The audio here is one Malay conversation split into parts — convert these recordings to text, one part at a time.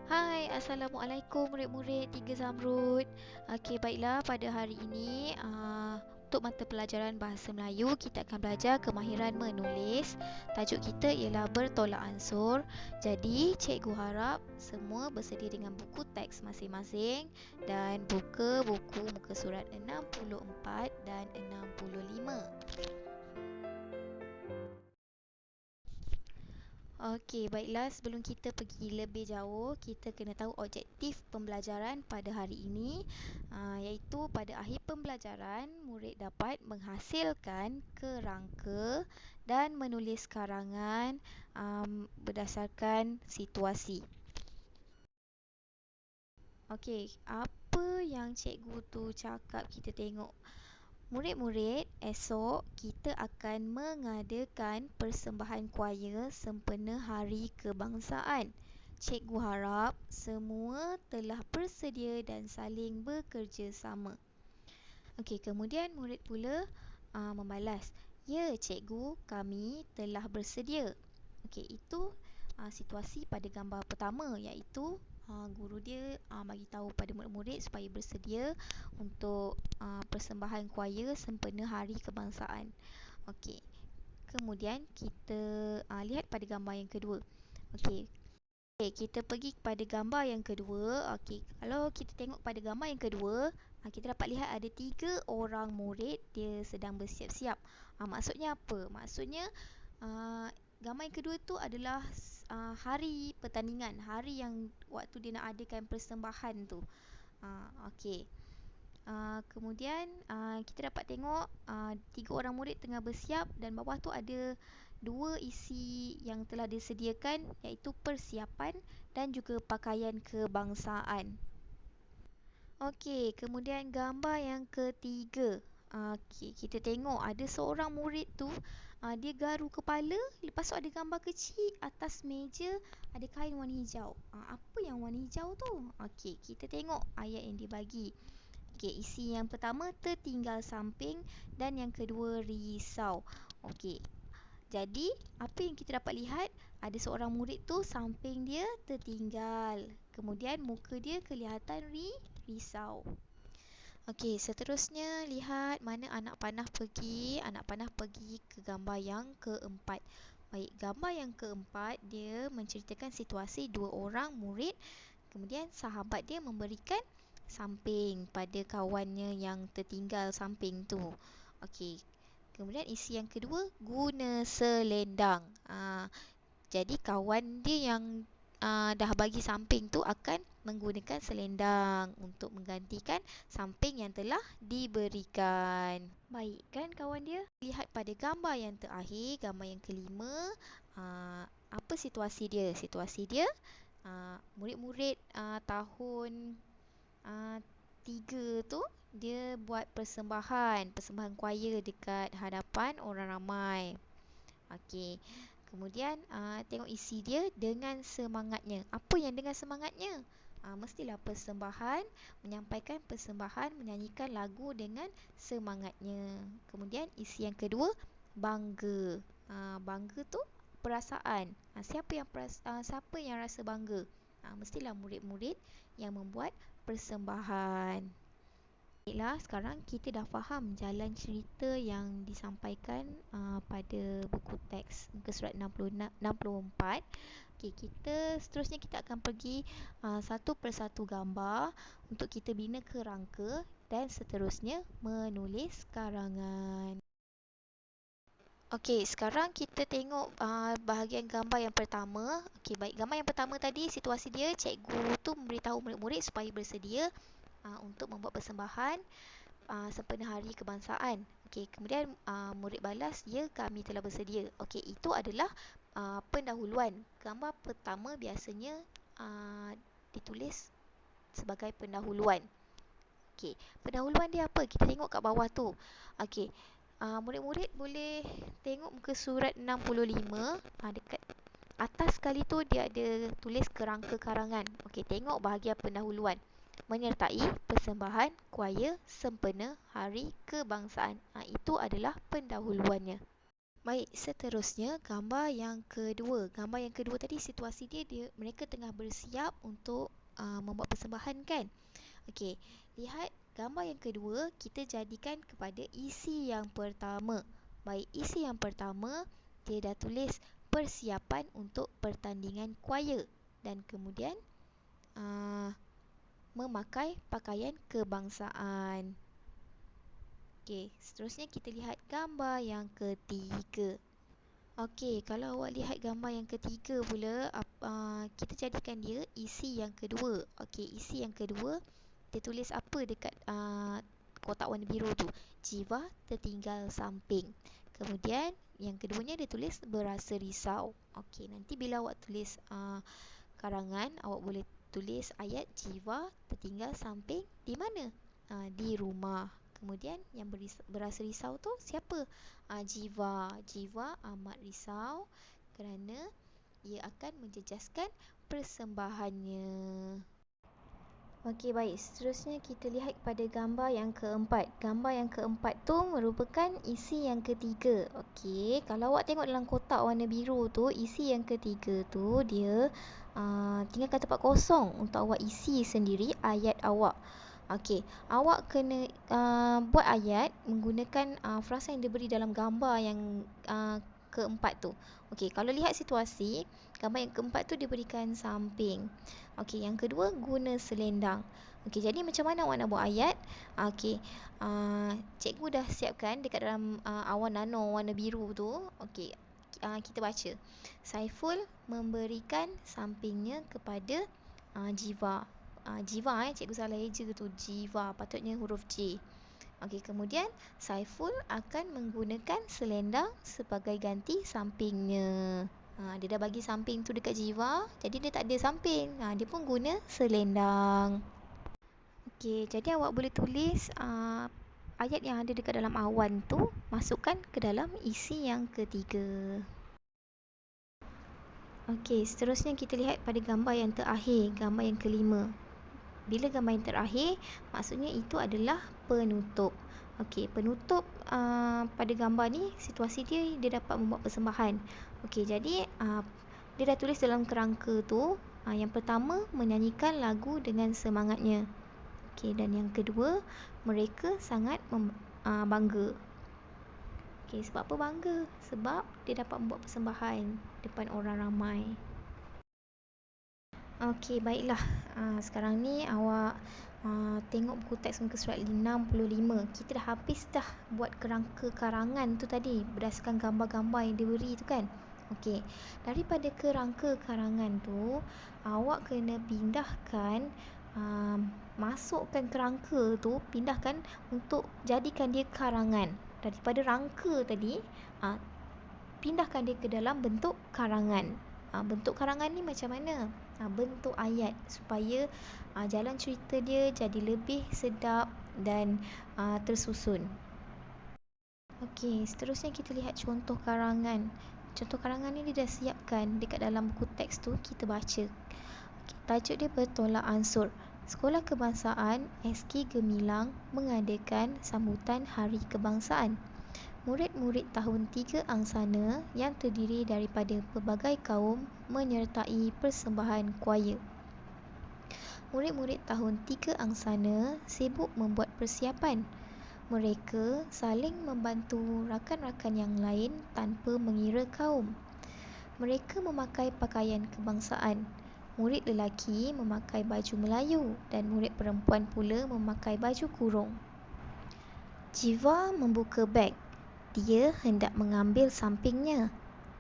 Hai, Assalamualaikum murid-murid Tiga Zamrud. Okey, baiklah pada hari ini untuk mata pelajaran Bahasa Melayu kita akan belajar kemahiran menulis. Tajuk kita ialah bertolak ansur. Jadi, cikgu harap semua bersedia dengan buku teks masing-masing dan buka buku muka surat 64 dan 65. Okey, baiklah sebelum kita pergi lebih jauh, kita kena tahu objektif pembelajaran pada hari ini, iaitu pada akhir pembelajaran murid dapat menghasilkan kerangka dan menulis karangan berdasarkan situasi. Okey, apa yang cikgu tu cakap kita tengok. Murid-murid, esok kita akan mengadakan persembahan kuaya sempena Hari Kebangsaan. Cikgu harap semua telah bersedia dan saling bekerjasama. Okey, kemudian murid pula membalas, "Ya, cikgu, kami telah bersedia." Okey, itu situasi pada gambar pertama, iaitu guru dia bagi tahu pada murid-murid supaya bersedia untuk persembahan kuaya sempena Hari Kebangsaan. Okey. Kemudian kita lihat pada gambar yang kedua. Okey. Okey, kita pergi kepada gambar yang kedua. Okey, kalau kita tengok pada gambar yang kedua, kita dapat lihat ada 3 orang murid dia sedang bersiap-siap. Maksudnya apa? Maksudnya gambar yang kedua tu adalah hari pertandingan, hari yang waktu dia nak adakan persembahan tu. Okey. Kemudian kita dapat tengok 3 orang murid tengah bersiap dan bawah tu ada 2 isi yang telah disediakan, iaitu persiapan dan juga pakaian kebangsaan. Okey, kemudian gambar yang ketiga. Okey, kita tengok ada seorang murid tu dia garu kepala, lepas tu ada gambar kecil atas meja ada kain warna hijau. Apa yang warna hijau tu? Okey, kita tengok ayat yang dibagi. Okey, isi yang pertama tertinggal samping dan yang kedua risau. Okey. Jadi, apa yang kita dapat lihat? Ada seorang murid tu samping dia tertinggal. Kemudian muka dia kelihatan risau. Okey, seterusnya lihat mana anak panah pergi. Anak panah pergi ke gambar yang keempat. Baik, gambar yang keempat dia menceritakan situasi 2 orang murid. Kemudian sahabat dia memberikan samping pada kawannya yang tertinggal samping tu. Okey. Kemudian isi yang kedua, guna selendang. Jadi kawan dia yang dah bagi samping tu akan menggunakan selendang untuk menggantikan samping yang telah diberikan. Baik kan kawan dia? Lihat pada gambar yang terakhir, gambar yang kelima. Apa situasi dia? Situasi dia murid-murid tahun 3 tu dia buat persembahan kuaya dekat hadapan orang ramai. Okey. Kemudian tengok isi dia dengan semangatnya. Apa yang dengan semangatnya? Mestilah persembahan, menyampaikan persembahan, menyanyikan lagu dengan semangatnya. Kemudian isi yang kedua, bangga. Bangga tu perasaan. Siapa yang rasa bangga? Mestilah murid-murid yang membuat persembahan. Baiklah, sekarang kita dah faham jalan cerita yang disampaikan pada buku teks muka surat 64. Okey, seterusnya kita akan pergi satu persatu gambar untuk kita bina kerangka dan seterusnya menulis karangan. Okey, sekarang kita tengok bahagian gambar yang pertama. Okey, baik. Gambar yang pertama tadi, situasi dia, cikgu tu memberitahu murid-murid supaya bersedia untuk membuat persembahan sempena Hari Kebangsaan. Okey, kemudian murid balas, "Ya, kami telah bersedia." Okey, itu adalah pendahuluan. Gambar pertama biasanya ditulis sebagai pendahuluan. Okey, pendahuluan dia apa? Kita tengok kat bawah tu. Okey, murid-murid boleh tengok muka surat 65. Dekat atas sekali tu dia ada tulis kerangka karangan. Okey, tengok bahagian pendahuluan. Menyertai persembahan kuaya sempena Hari Kebangsaan. Itu adalah pendahuluannya. Baik, seterusnya gambar yang kedua. Gambar yang kedua tadi situasi dia mereka tengah bersiap untuk membuat persembahan kan. Okey, lihat gambar yang kedua, kita jadikan kepada isi yang pertama. Baik, isi yang pertama dia dah tulis persiapan untuk pertandingan choir dan kemudian uh, memakai pakaian kebangsaan. Okey, seterusnya kita lihat gambar yang ketiga. Okey, kalau awak lihat gambar yang ketiga pula, kita jadikan dia isi yang kedua. Okey, isi yang kedua, dia tulis apa dekat kotak warna biru tu? Jiwa tertinggal samping. Kemudian, yang keduanya dia tulis berasa risau. Okey, nanti bila awak tulis karangan, awak boleh tulis ayat jiwa tertinggal samping di mana? Di rumah. Kemudian yang berasa risau tu siapa? Jiwa. Jiwa amat risau kerana ia akan menjejaskan persembahannya. Okey, baik. Seterusnya kita lihat pada gambar yang keempat. Gambar yang keempat tu merupakan isi yang ketiga. Okey, kalau awak tengok dalam kotak warna biru tu, isi yang ketiga tu dia tinggalkan tempat kosong untuk awak isi sendiri ayat awak. Okey, awak kena buat ayat menggunakan frasa yang diberi dalam gambar yang keempat tu. Okey, kalau lihat situasi, gambar yang keempat tu diberikan samping. Okey, yang kedua guna selendang. Okey, jadi macam mana awak nak buat ayat? Okey, cikgu dah siapkan dekat dalam awan nano warna biru tu. Okey, kita baca. Saiful memberikan sampingnya kepada Jiwa. Jiwa cikgu salah eja tu. Jiwa, patutnya huruf J. Okey, kemudian Saiful akan menggunakan selendang sebagai ganti sampingnya. Dia dah bagi samping tu dekat Jiwa, jadi dia tak ada samping. Dia pun guna selendang. Okey, jadi awak boleh tulis ayat yang ada dekat dalam awan tu, masukkan ke dalam isi yang ketiga. Okey, seterusnya kita lihat pada gambar yang terakhir, gambar yang kelima. Bila gambar yang terakhir, maksudnya itu adalah penutup. Okey, penutup pada gambar ni, situasi dia dapat membuat persembahan. Okey, jadi dia dah tulis dalam kerangka tu, yang pertama menyanyikan lagu dengan semangatnya. Okey, dan yang kedua, mereka sangat bangga. Okey, sebab apa bangga? Sebab dia dapat membuat persembahan depan orang ramai. Okey, baiklah. Sekarang ni awak tengok buku teks muka surat 65. Kita dah habis dah buat kerangka karangan tu tadi berdasarkan gambar-gambar yang diberi tu kan. Okey, daripada kerangka karangan tu, awak kena pindahkan, masukkan kerangka tu, pindahkan untuk jadikan dia karangan. Daripada rangka tadi, pindahkan dia ke dalam bentuk karangan. Bentuk karangan ni macam mana? Bentuk ayat, supaya jalan cerita dia jadi lebih sedap dan tersusun. Okey, seterusnya kita lihat contoh karangan. Contoh karangan ni dia dah siapkan dekat dalam buku teks tu, kita baca. Okey, tajuk dia bertolak ansur. Sekolah Kebangsaan SK Gemilang mengadakan sambutan Hari Kebangsaan. Murid-murid tahun 3 angsana yang terdiri daripada pelbagai kaum menyertai persembahan choir. Murid-murid tahun 3 angsana sibuk membuat persiapan. Mereka saling membantu rakan-rakan yang lain tanpa mengira kaum. Mereka memakai pakaian kebangsaan. Murid lelaki memakai baju Melayu dan murid perempuan pula memakai baju kurung. Jiwa membuka beg. Dia hendak mengambil sampingnya.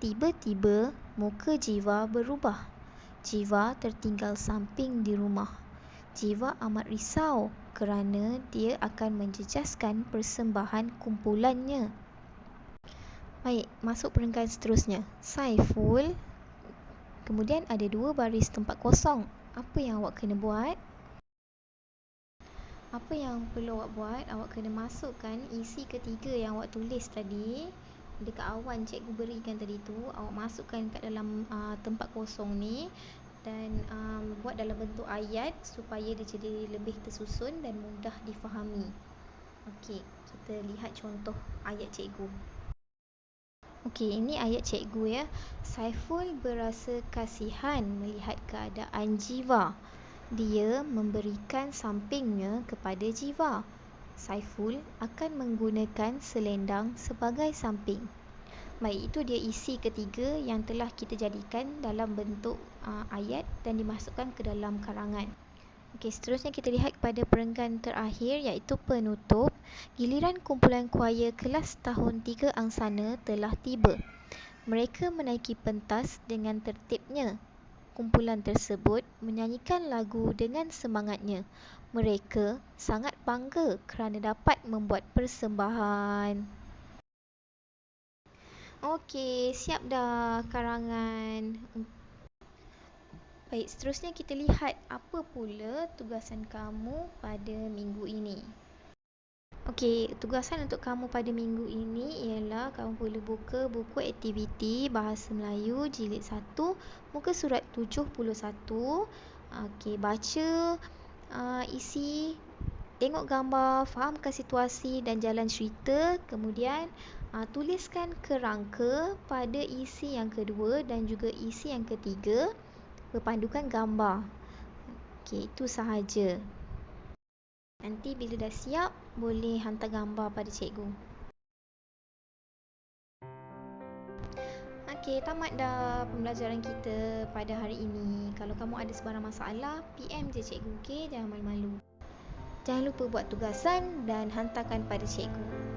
Tiba-tiba muka Jiwa berubah. Jiwa tertinggal samping di rumah. Jiwa amat risau kerana dia akan menjejaskan persembahan kumpulannya. Baik, masuk perenggan seterusnya. Saiful. Kemudian ada 2 baris tempat kosong. Apa yang awak kena buat? Apa yang perlu awak buat? Awak kena masukkan isi ketiga yang awak tulis tadi dekat awan cikgu berikan tadi tu. Awak masukkan kat dalam tempat kosong ni dan buat dalam bentuk ayat supaya dia jadi lebih tersusun dan mudah difahami. Okey, kita lihat contoh ayat cikgu. Okey, ini ayat cikgu ya. Saiful berasa kasihan melihat keadaan Jiva. Dia memberikan sampingnya kepada Jiva. Saiful akan menggunakan selendang sebagai samping. Baik, itu dia isi ketiga yang telah kita jadikan dalam bentuk ayat dan dimasukkan ke dalam karangan. Okey, seterusnya kita lihat kepada perenggan terakhir iaitu penutup. Giliran kumpulan kuaya kelas tahun 3 angsana telah tiba. Mereka menaiki pentas dengan tertibnya. Kumpulan tersebut menyanyikan lagu dengan semangatnya. Mereka sangat bangga kerana dapat membuat persembahan. Okey, siap dah karangan. Baik, seterusnya kita lihat apa pula tugasan kamu pada minggu ini. Okey, tugasan untuk kamu pada minggu ini ialah kamu boleh buka buku aktiviti Bahasa Melayu Jilid 1, muka surat 71. Okey, baca, isi, tengok gambar, fahamkan situasi dan jalan cerita. Kemudian, tuliskan kerangka pada isi yang kedua dan juga isi yang ketiga berpandukan gambar. Okey, itu sahaja. Nanti bila dah siap, boleh hantar gambar pada cikgu. Okey, tamat dah pembelajaran kita pada hari ini. Kalau kamu ada sebarang masalah, PM je cikgu, okey? Jangan malu-malu. Jangan lupa buat tugasan dan hantarkan pada cikgu.